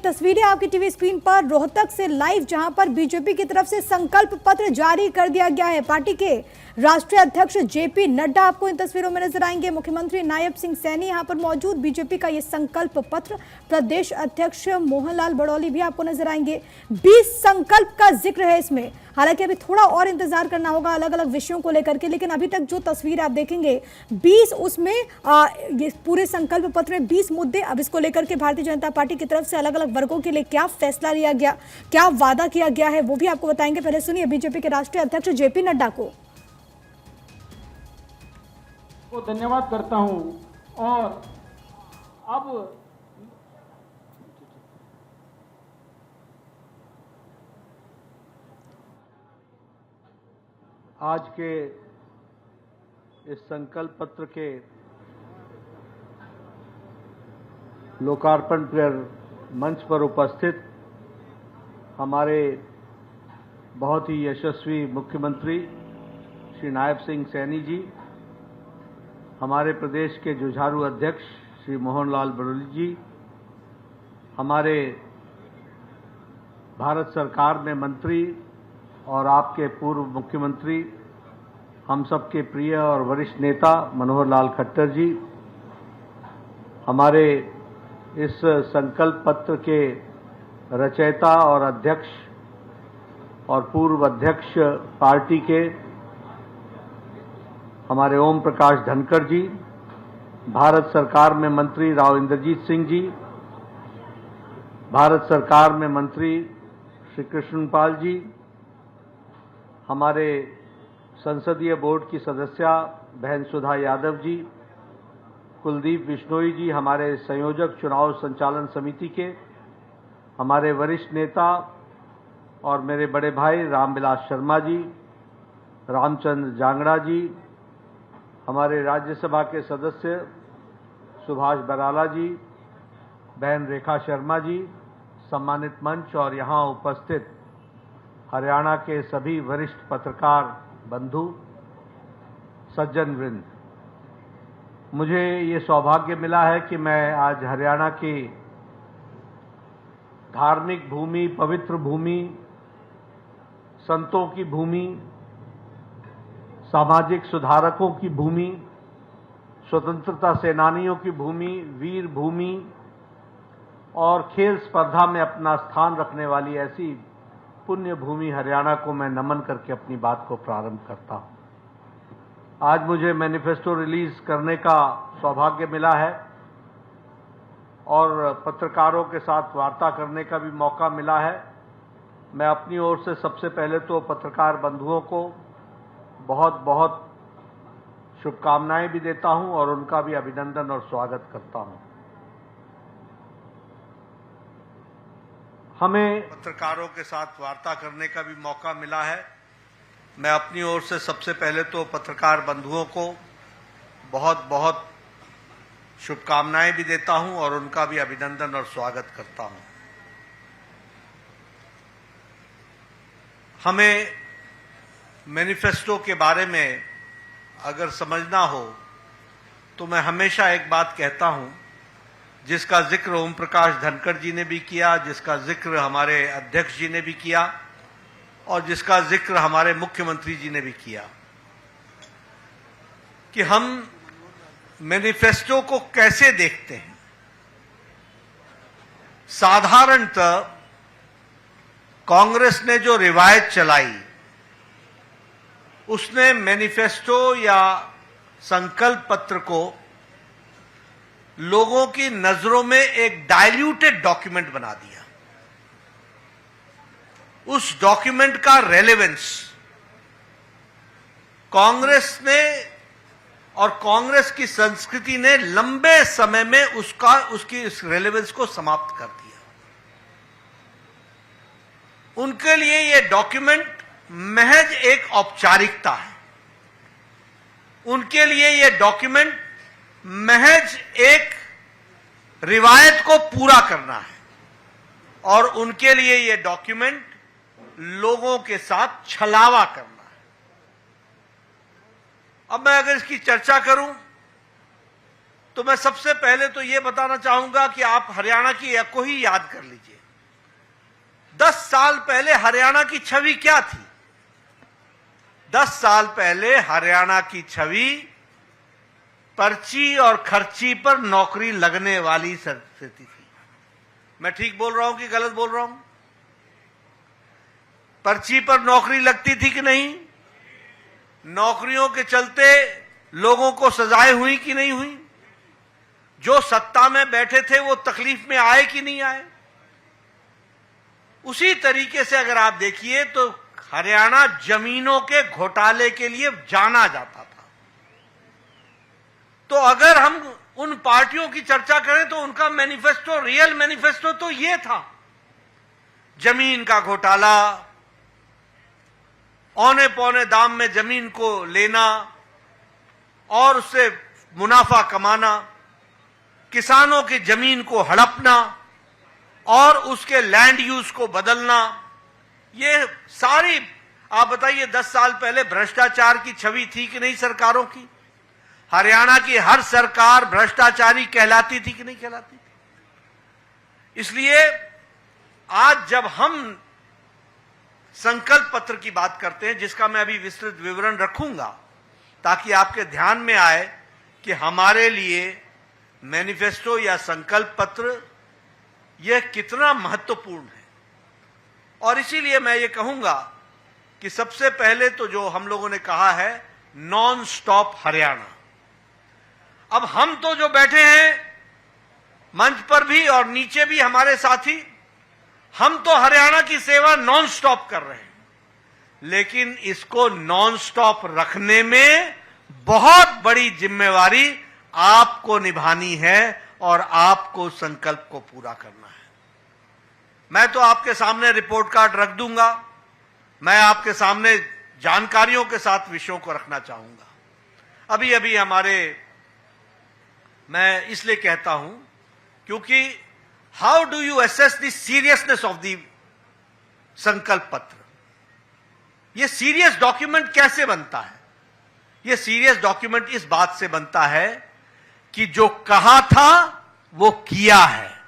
तस्वीरें आपकी TV screen पर रोहतक से लाइव, जहां पर बीजेपी की तरफ से संकल्प पत्र जारी कर दिया गया है। पार्टी के राष्ट्रीय अध्यक्ष जेपी नड्डा आपको इन तस्वीरों में नजर आएंगे। मुख्यमंत्री नायब सिंह सैनी यहां पर मौजूद। बीजेपी का ये संकल्प पत्र, प्रदेश अध्यक्ष मोहनलाल बड़ौली भी आपको नजर आएंगे। 20 संकल्प का जिक्र है इसमें। हालांकि अभी थोड़ा और इंतजार करना होगा अलग अलग विषयों को लेकर के, लेकिन अभी तक जो तस्वीर आप देखेंगे 20 उसमें ये पूरे संकल्प पत्र में 20 मुद्दे। अब इसको लेकर के भारतीय जनता पार्टी की तरफ से अलग अलग वर्गों के लिए क्या फैसला लिया गया, क्या वादा किया गया है, वो भी आपको बताएंगे। पहले सुनिए बीजेपी के राष्ट्रीय अध्यक्ष जेपी नड्डा को धन्यवाद करता हूं। और अब आज के इस संकल्प पत्र के लोकार्पण पर मंच पर उपस्थित हमारे बहुत ही यशस्वी मुख्यमंत्री श्री नायब सिंह सैनी जी, हमारे प्रदेश के जुझारू अध्यक्ष श्री मोहनलाल बड़ौली जी, हमारे भारत सरकार में मंत्री और आपके पूर्व मुख्यमंत्री, हम सबके प्रिय और वरिष्ठ नेता मनोहर लाल खट्टर जी, हमारे इस संकल्प पत्र के रचयिता और अध्यक्ष और पूर्व अध्यक्ष पार्टी के हमारे ओम प्रकाश धनखड़ जी, भारत सरकार में मंत्री राव इंद्रजीत सिंह जी, भारत सरकार में मंत्री श्री कृष्णपाल जी, हमारे संसदीय बोर्ड की सदस्या बहन सुधा यादव जी, कुलदीप बिश्नोई जी, हमारे संयोजक चुनाव संचालन समिति के, हमारे वरिष्ठ नेता और मेरे बड़े भाई रामविलास शर्मा जी, रामचंद्र जांगड़ा जी, हमारे राज्यसभा के सदस्य सुभाष बराला जी, बहन रेखा शर्मा जी, सम्मानित मंच और यहाँ उपस्थित हरियाणा के सभी वरिष्ठ पत्रकार बंधु, सज्जन वृंद, मुझे ये सौभाग्य मिला है कि मैं आज हरियाणा की धार्मिक भूमि, पवित्र भूमि, संतों की भूमि, सामाजिक सुधारकों की भूमि, स्वतंत्रता सेनानियों की भूमि, वीर भूमि और खेल स्पर्धा में अपना स्थान रखने वाली ऐसी पुण्य भूमि हरियाणा को मैं नमन करके अपनी बात को प्रारंभ करता हूं। आज मुझे मैनिफेस्टो रिलीज करने का सौभाग्य मिला है और पत्रकारों के साथ वार्ता करने का भी मौका मिला है। मैं अपनी ओर से सबसे पहले तो पत्रकार बंधुओं को बहुत बहुत शुभकामनाएं भी देता हूं और उनका भी अभिनंदन और स्वागत करता हूं। हमें पत्रकारों के साथ वार्ता करने का भी मौका मिला है। मैं अपनी ओर से सबसे पहले तो पत्रकार बंधुओं को बहुत बहुत शुभकामनाएं भी देता हूं और उनका भी अभिनंदन और स्वागत करता हूं। हमें मैनिफेस्टो के बारे में अगर समझना हो तो मैं हमेशा एक बात कहता हूं, जिसका जिक्र ओम प्रकाश धनखड़ जी ने भी किया, जिसका जिक्र हमारे अध्यक्ष जी ने भी किया और जिसका जिक्र हमारे मुख्यमंत्री जी ने भी किया, कि हम मैनिफेस्टो को कैसे देखते हैं। साधारणतः कांग्रेस ने जो रिवायत चलाई, उसने मैनिफेस्टो या संकल्प पत्र को लोगों की नजरों में एक डाइल्यूटेड डॉक्यूमेंट बना दिया। उस डॉक्यूमेंट का रेलेवेंस कांग्रेस ने और कांग्रेस की संस्कृति ने लंबे समय में उसकी इस रेलेवेंस को समाप्त कर दिया। उनके लिए यह डॉक्यूमेंट महज एक औपचारिकता है। उनके लिए यह डॉक्यूमेंट महज एक रिवायत को पूरा करना है और उनके लिए यह डॉक्यूमेंट लोगों के साथ छलावा करना है। अब मैं अगर इसकी चर्चा करूं तो मैं सबसे पहले तो यह बताना चाहूंगा कि आप हरियाणा की एक को ही याद कर लीजिए। 10 साल पहले हरियाणा की छवि क्या थी? 10 साल पहले हरियाणा की छवि पर्ची और खर्ची पर नौकरी लगने वाली स्थिति थी। मैं ठीक बोल रहा हूं कि गलत बोल रहा हूं? पर्ची पर नौकरी लगती थी कि नहीं? नौकरियों के चलते लोगों को सजाएं हुई कि नहीं हुई? जो सत्ता में बैठे थे वो तकलीफ में आए कि नहीं आए? उसी तरीके से अगर आप देखिए तो हरियाणा जमीनों के घोटाले के लिए जाना जाता था। तो अगर हम उन पार्टियों की चर्चा करें तो उनका मैनिफेस्टो, रियल मैनिफेस्टो तो ये था, जमीन का घोटाला, औने पौने दाम में जमीन को लेना और उससे मुनाफा कमाना, किसानों की जमीन को हड़पना और उसके लैंड यूज को बदलना। ये सारी, आप बताइए 10 साल पहले भ्रष्टाचार की छवि थी कि नहीं सरकारों की? हरियाणा की हर सरकार भ्रष्टाचारी कहलाती थी कि नहीं कहलाती थी? इसलिए आज जब हम संकल्प पत्र की बात करते हैं, जिसका मैं अभी विस्तृत विवरण रखूंगा ताकि आपके ध्यान में आए कि हमारे लिए मैनिफेस्टो या संकल्प पत्र यह कितना महत्वपूर्ण है। और इसीलिए मैं ये कहूंगा कि सबसे पहले तो जो हम लोगों ने कहा है, नॉन स्टॉप हरियाणा। अब हम तो जो बैठे हैं मंच पर भी और नीचे भी हमारे साथी, हम तो हरियाणा की सेवा नॉन स्टॉप कर रहे हैं, लेकिन इसको नॉन स्टॉप रखने में बहुत बड़ी जिम्मेवारी आपको निभानी है और आपको संकल्प को पूरा करना है। मैं तो आपके सामने रिपोर्ट कार्ड रख दूंगा, मैं आपके सामने जानकारियों के साथ विषयों को रखना चाहूंगा। अभी अभी मैं इसलिए कहता हूं क्योंकि how do you assess the seriousness of the संकल्प पत्र? यह सीरियस डॉक्यूमेंट कैसे बनता है? यह सीरियस डॉक्यूमेंट इस बात से बनता है कि जो कहा था वो किया है,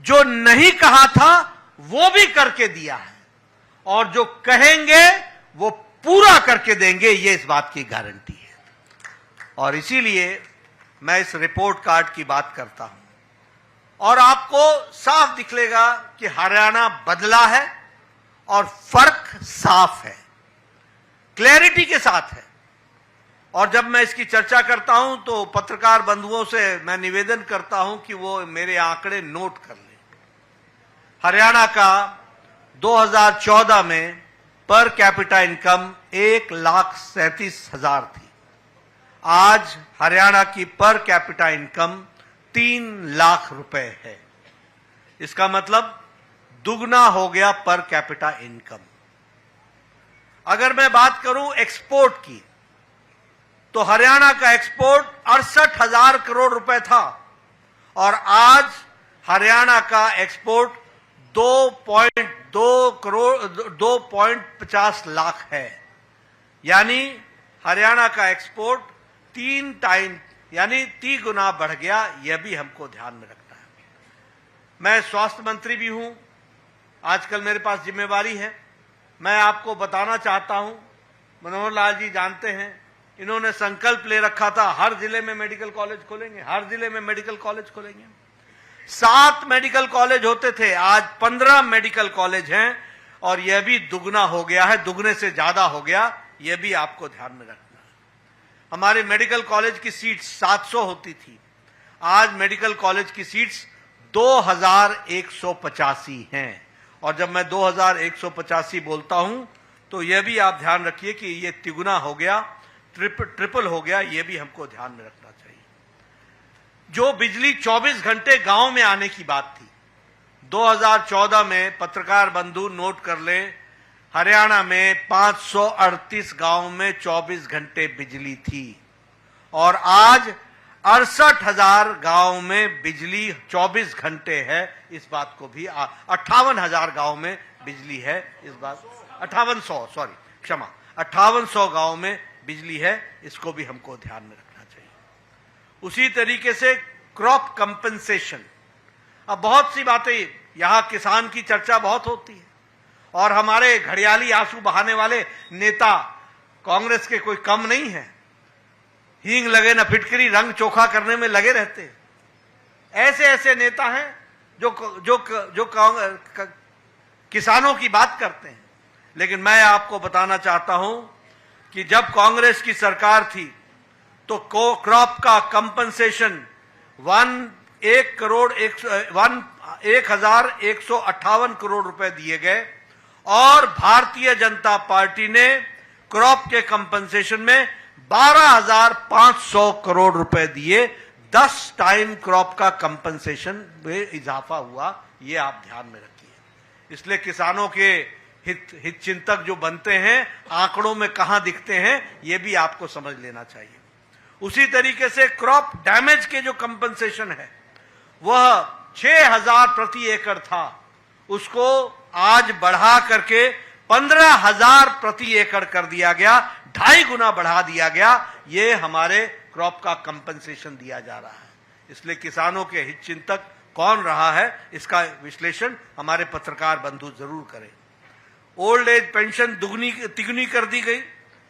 जो नहीं कहा था वो भी करके दिया है, और जो कहेंगे वो पूरा करके देंगे, ये इस बात की गारंटी है। और इसीलिए मैं इस रिपोर्ट कार्ड की बात करता हूं और आपको साफ दिखलेगा कि हरियाणा बदला है और फर्क साफ है, क्लैरिटी के साथ है। और जब मैं इसकी चर्चा करता हूं तो पत्रकार बंधुओं से मैं निवेदन करता हूं कि वो मेरे आंकड़े नोट कर लें। हरियाणा का 2014 में पर कैपिटा इनकम 1,37,000 थी। आज हरियाणा की पर कैपिटा इनकम 3 लाख रुपए है। इसका मतलब दुगना हो गया पर कैपिटा इनकम। अगर मैं बात करूं एक्सपोर्ट की, तो हरियाणा का एक्सपोर्ट 68,000 करोड़ रुपए था और आज हरियाणा का एक्सपोर्ट 2.50 लाख है। यानी हरियाणा का एक्सपोर्ट 3 टाइम यानी 3 गुना बढ़ गया। यह भी हमको ध्यान में रखना है। मैं स्वास्थ्य मंत्री भी हूं, आजकल मेरे पास जिम्मेवारी है। मैं आपको बताना चाहता हूं, मनोहर लाल जी जानते हैं, इन्होंने संकल्प ले रखा था हर जिले में मेडिकल कॉलेज खोलेंगे, हर जिले में मेडिकल कॉलेज खोलेंगे। 7 मेडिकल कॉलेज होते थे, आज 15 मेडिकल कॉलेज हैं और यह भी दुगना हो गया है, दुगने से ज्यादा हो गया। यह भी आपको ध्यान में रखना है। हमारे मेडिकल कॉलेज की सीट्स 700 होती थी, आज मेडिकल कॉलेज की सीट्स 2185 हैं। और जब मैं 2185 बोलता हूं तो यह भी आप ध्यान रखिए कि यह तिगुना हो गया, ट्रिपल हो गया। यह भी हमको ध्यान में रखना चाहिए। जो बिजली 24 घंटे गांव में आने की बात थी, 2014 में पत्रकार बंधु नोट कर ले, हरियाणा में 538 गांव में 24 घंटे बिजली थी और आज 68,000 गांव में बिजली 24 घंटे है। इस बात को भी 58,000 गांव में बिजली है। इस बात 5800 गांव में बिजली है। इसको भी हमको ध्यान में रखना चाहिए। उसी तरीके से क्रॉप कंपनसेशन। अब बहुत सी बातें, यहां किसान की चर्चा बहुत होती है और हमारे घड़ियाली आंसू बहाने वाले नेता कांग्रेस के कोई कम नहीं है। हींग लगे न फिटकरी, रंग चोखा करने में लगे रहते हैं। ऐसे ऐसे नेता हैं जो किसानों की बात करते हैं। लेकिन मैं आपको बताना चाहता हूं कि जब कांग्रेस की सरकार थी तो क्रॉप का कंपनसेशन 1,158 करोड़ रुपए दिए गए और भारतीय जनता पार्टी ने क्रॉप के कंपनसेशन में 12,500 करोड़ रुपए दिए। 10 टाइम क्रॉप का कंपनसेशन में इजाफा हुआ, ये आप ध्यान में रखिए। इसलिए किसानों के हित चिंतक जो बनते हैं, आंकड़ों में कहां दिखते हैं, ये भी आपको समझ लेना चाहिए। उसी तरीके से क्रॉप डैमेज के जो कंपनसेशन है वह 6,000 प्रति एकड़ था, उसको आज बढ़ा करके 15,000 प्रति एकड़ कर दिया गया, 2.5 गुना बढ़ा दिया गया। ये हमारे क्रॉप का कंपनसेशन दिया जा रहा है। इसलिए किसानों के हित चिंतक कौन रहा है, इसका विश्लेषण हमारे पत्रकार बंधु जरूर करें। ओल्ड एज पेंशन तिगुनी कर दी गई,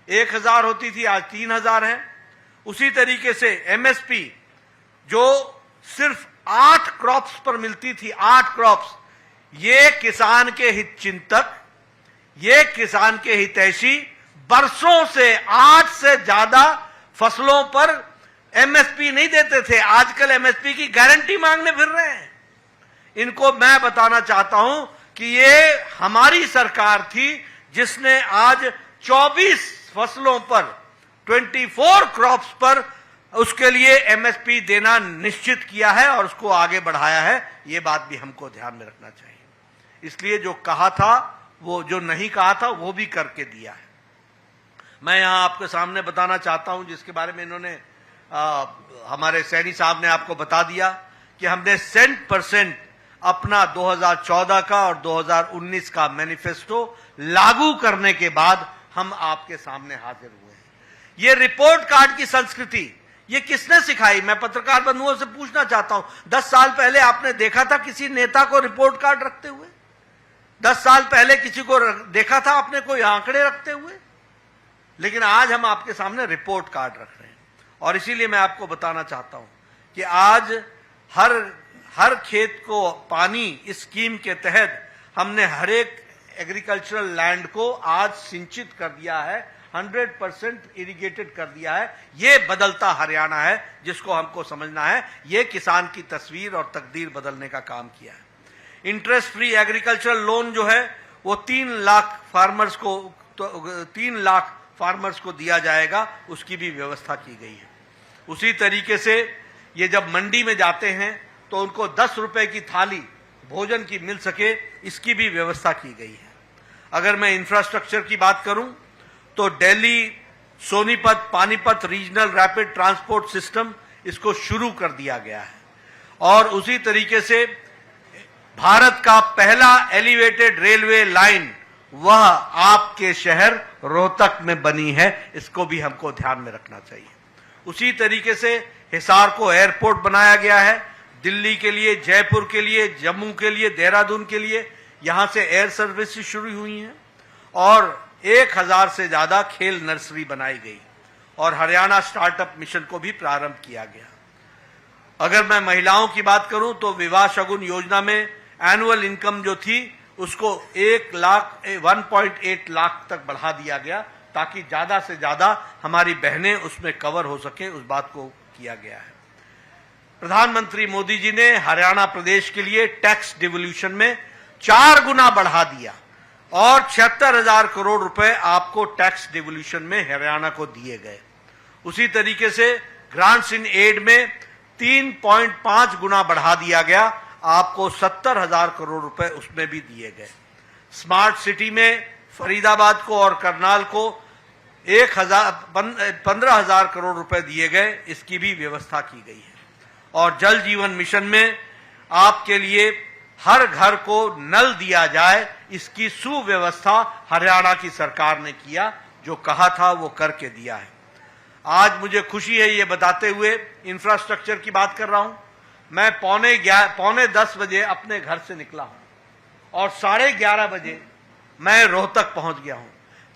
1,000 होती थी, आज 3,000 है। उसी तरीके से एमएसपी जो सिर्फ 8 क्रॉप्स पर मिलती थी, 8 क्रॉप्स, ये किसान के हित चिंतक, ये किसान के हितैषी बरसों से 8 से ज्यादा फसलों पर एमएसपी नहीं देते थे। आजकल एमएसपी की गारंटी मांगने फिर रहे हैं। इनको मैं बताना चाहता हूं कि ये हमारी सरकार थी जिसने आज 24 फसलों पर, 24 क्रॉप्स पर उसके लिए एमएसपी देना निश्चित किया है और उसको आगे बढ़ाया है। ये बात भी हमको ध्यान में रखना चाहिए। इसलिए जो कहा था, वो जो नहीं कहा था, वो भी करके दिया है। मैं यहां आपके सामने बताना चाहता हूं, जिसके बारे में इन्होंने हमारे सैनी साहब ने आपको बता दिया कि हमने 100% अपना 2014 का और 2019 का मैनिफेस्टो लागू करने के बाद हम आपके सामने हाजिर हुए हैं। ये रिपोर्ट कार्ड की संस्कृति ये किसने सिखाई? मैं पत्रकार बंधुओं से पूछना चाहता हूं, 10 साल पहले आपने देखा था किसी नेता को रिपोर्ट कार्ड रखते हुए? 10 साल पहले किसी को देखा था आपने कोई आंकड़े रखते हुए? लेकिन आज हम आपके सामने रिपोर्ट कार्ड रख रहे हैं। और इसीलिए मैं आपको बताना चाहता हूं कि आज हर खेत को पानी इस स्कीम के तहत हमने हर एक एग्रीकल्चरल लैंड को आज सिंचित कर दिया है, 100% इरिगेटेड कर दिया है। ये बदलता हरियाणा है जिसको हमको समझना है। ये किसान की तस्वीर और तकदीर बदलने का काम किया है। इंटरेस्ट फ्री एग्रीकल्चरल लोन जो है वो 3 लाख फार्मर्स को दिया जाएगा, उसकी भी व्यवस्था की गई है। उसी तरीके से ये जब मंडी में जाते हैं तो उनको 10 रुपए की थाली भोजन की मिल सके, इसकी भी व्यवस्था की गई है। अगर मैं इंफ्रास्ट्रक्चर की बात करूं तो Delhi, Sonipat, Panipat regional rapid transport system, इसको शुरू कर दिया गया है। और उसी तरीके से भारत का पहला एलिवेटेड रेलवे लाइन वह आपके शहर रोहतक में बनी है, इसको भी हमको ध्यान में रखना चाहिए। उसी तरीके से हिसार को एयरपोर्ट बनाया गया है, दिल्ली के लिए, जयपुर के लिए, जम्मू के लिए, देहरादून के लिए यहां से एयर सर्विसेज शुरू हुई हैं और 1000 से ज्यादा खेल नर्सरी बनाई गई और हरियाणा स्टार्टअप मिशन को भी प्रारंभ किया गया। अगर मैं महिलाओं की बात करूं तो विवाह शगुन योजना में एनुअल इनकम जो थी उसको 1.8 लाख तक बढ़ा दिया गया ताकि ज्यादा से ज्यादा हमारी बहनें उसमें कवर हो सके, उस बात को किया गया है। प्रधानमंत्री मोदी जी ने हरियाणा प्रदेश के लिए टैक्स डिवोल्यूशन में 4 गुना बढ़ा दिया और 76,000 करोड़ रुपए आपको टैक्स डिवोल्यूशन में हरियाणा को दिए गए। उसी तरीके से ग्रांट्स इन एड में 3.5 गुना बढ़ा दिया गया, आपको 70,000 करोड़ रुपए उसमें भी दिए गए। स्मार्ट सिटी में फरीदाबाद को और करनाल को 15,000 करोड़ रुपए दिए गए, इसकी भी व्यवस्था की गई है। और जल जीवन मिशन में आपके लिए हर घर को नल दिया जाए, इसकी सुव्यवस्था हरियाणा की सरकार ने किया, जो कहा था वो करके दिया है। आज मुझे खुशी है ये बताते हुए, इंफ्रास्ट्रक्चर की बात कर रहा हूं। मैं पौने 10 बजे अपने घर से निकला हूं और 11:30 बजे मैं रोहतक पहुंच गया हूं।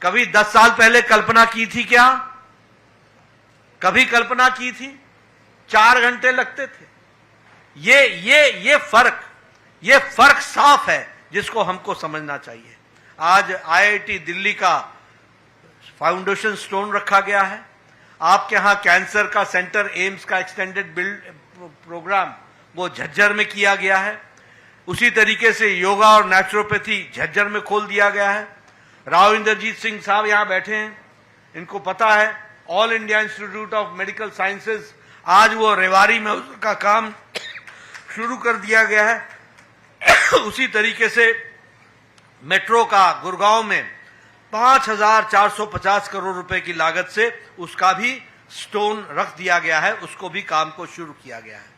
कभी 10 साल पहले कल्पना की थी क्या? कभी कल्पना की थी? 4 घंटे लगते थे। ये फर्क साफ है जिसको हमको समझना चाहिए। आज आईआईटी दिल्ली का फाउंडेशन स्टोन रखा गया है। आपके यहां कैंसर का सेंटर, एम्स का एक्सटेंडेड बिल्ड प्रोग्राम वो झज्जर में किया गया है। उसी तरीके से योगा और नेचुरोपैथी झज्जर में खोल दिया गया है। राव इंद्रजीत सिंह साहब यहां बैठे हैं, इनको पता है all India institute of medical sciences, आज वो रेवाड़ी में उसका काम शुरू कर दिया गया है। उसी तरीके से मेट्रो का गुड़गांव में 5,450 करोड़ रुपए की लागत से उसका भी स्टोन रख दिया गया है, उसको भी काम को शुरू किया गया है।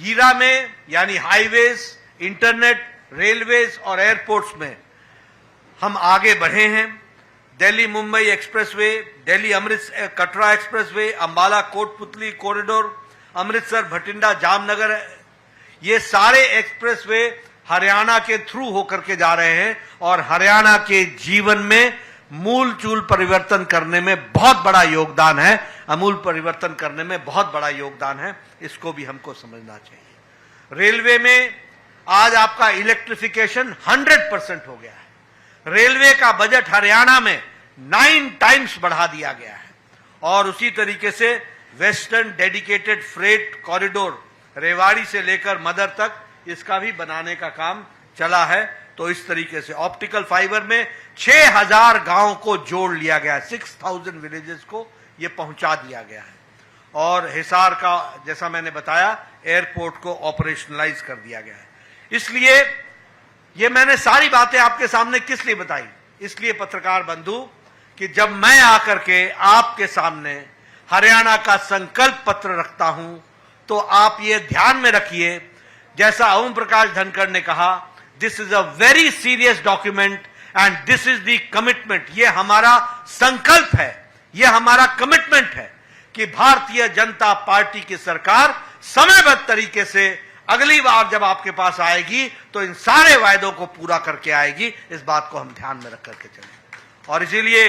हीरा में यानी हाईवेज, इंटरनेट, रेलवेज और एयरपोर्ट्स में हम आगे बढ़े हैं। Delhi Mumbai expressway, Delhi Amritsar Katra expressway, Ambala Kotputli corridor, Amritsar Bathinda Jamnagar, ये सारे एक्सप्रेसवे हरियाणा के थ्रू होकर के जा रहे हैं और हरियाणा के जीवन में मूल चूल परिवर्तन करने में बहुत बड़ा योगदान है, अमूल परिवर्तन करने में बहुत बड़ा योगदान है। इसको भी हमको समझना चाहिए। रेलवे में आज आपका इलेक्ट्रिफिकेशन 100% हो गया है। रेलवे का बजट हरियाणा में 9 टाइम्स बढ़ा दिया गया है और उसी तरीके से western dedicated freight corridor Rewari से लेकर मदर तक इसका भी बनाने का काम चला है। तो इस तरीके से ऑप्टिकल फाइबर में 6,000 गांव को जोड़ लिया गया है, 6,000 विलेजेस को ये पहुंचा दिया गया है। और हिसार का, जैसा मैंने बताया, एयरपोर्ट को ऑपरेशनलाइज कर दिया गया है। इसलिए ये मैंने सारी बातें आपके सामने किस लिए बताई? इसलिए पत्रकार बंधु कि जब मैं आकर के आपके सामने हरियाणा का संकल्प पत्र रखता हूं तो आप ये ध्यान में रखिए, जैसा ओम प्रकाश धनखड़ ने कहा, this is a very serious document and this is the commitment. ये हमारा संकल्प है, ये हमारा कमिटमेंट है कि भारतीय जनता पार्टी की सरकार समयबद्ध तरीके से अगली बार जब आपके पास आएगी तो इन सारे वायदों को पूरा करके आएगी। इस बात को हम ध्यान में रख करके चलें और इसीलिए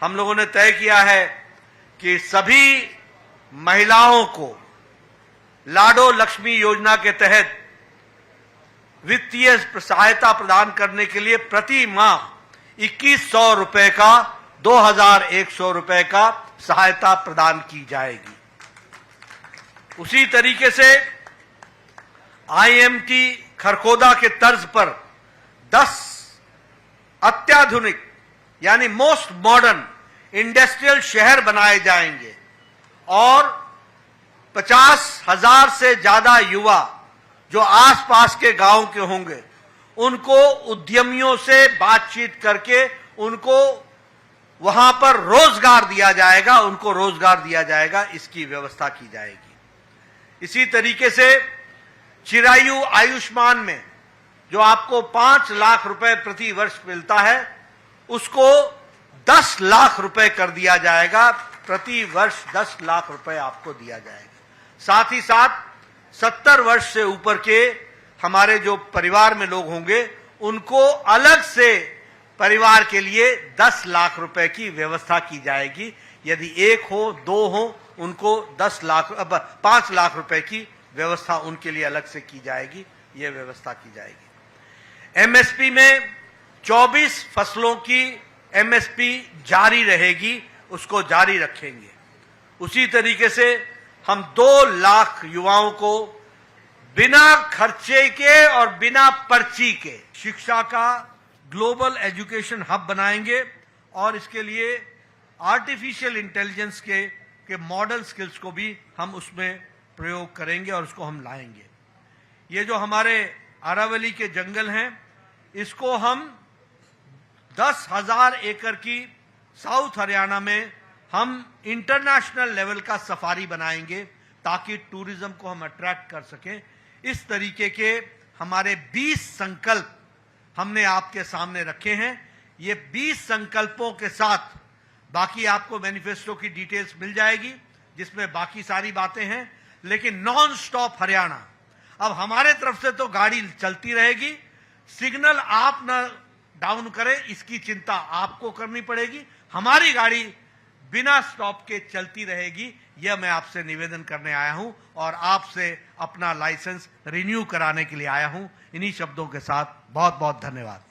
हम लोगों ने तय किया है कि सभी महिलाओं को लाडो लक्ष्मी योजना के तहत वित्तीय सहायता प्रदान करने के लिए प्रति माह 2,100 रुपए का 2,100 रुपए का सहायता प्रदान की जाएगी। उसी तरीके से आईएमटी खरखोदा के तर्ज पर 10 अत्याधुनिक यानी मोस्ट मॉडर्न इंडस्ट्रियल शहर बनाए जाएंगे और 50,000 से ज्यादा युवा जो आसपास के गांव के होंगे उनको उद्यमियों से बातचीत करके उनको वहां पर रोजगार दिया जाएगा, उनको रोजगार दिया जाएगा, इसकी व्यवस्था की जाएगी। इसी तरीके से चिरायु आयुष्मान में जो आपको 5 लाख रुपए प्रति वर्ष मिलता है उसको 10 लाख रुपए कर दिया जाएगा, प्रति वर्ष 10 लाख रुपए आपको दिया जाएगा। साथ ही साथ 70 वर्ष से ऊपर के हमारे जो परिवार में लोग होंगे उनको अलग से परिवार के लिए 10 लाख रुपए की व्यवस्था की जाएगी। यदि 1 हो 2 हो उनको 5 लाख रुपए की व्यवस्था उनके लिए अलग से की जाएगी, यह व्यवस्था की जाएगी। एमएसपी में 24 फसलों की एमएसपी जारी रहेगी, उसको जारी रखेंगे। उसी तरीके से हम 2 लाख युवाओं को बिना खर्चे के और बिना पर्ची के शिक्षा का ग्लोबल एजुकेशन हब बनाएंगे और इसके लिए आर्टिफिशियल इंटेलिजेंस के मॉडल स्किल्स को भी हम उसमें प्रयोग करेंगे और उसको हम लाएंगे। ये जो हमारे अरावली के जंगल हैं इसको हम 10,000 एकड़ की साउथ हरियाणा में हम इंटरनेशनल लेवल का सफारी बनाएंगे ताकि टूरिज्म को हम अट्रैक्ट कर सकें। इस तरीके के हमारे 20 संकल्प हमने आपके सामने रखे हैं। ये 20 संकल्पों के साथ बाकी आपको मैनिफेस्टो की डिटेल्स मिल जाएगी जिसमें बाकी सारी बातें हैं। लेकिन नॉन स्टॉप हरियाणा, अब हमारे तरफ से तो गाड़ी चलती रहेगी, सिग्नल आप न डाउन करें इसकी चिंता आपको करनी पड़ेगी। हमारी गाड़ी बिना स्टॉप के चलती रहेगी, यह मैं आपसे निवेदन करने आया हूं और आपसे अपना लाइसेंस रिन्यू कराने के लिए आया हूं। इन्हीं शब्दों के साथ बहुत बहुत धन्यवाद।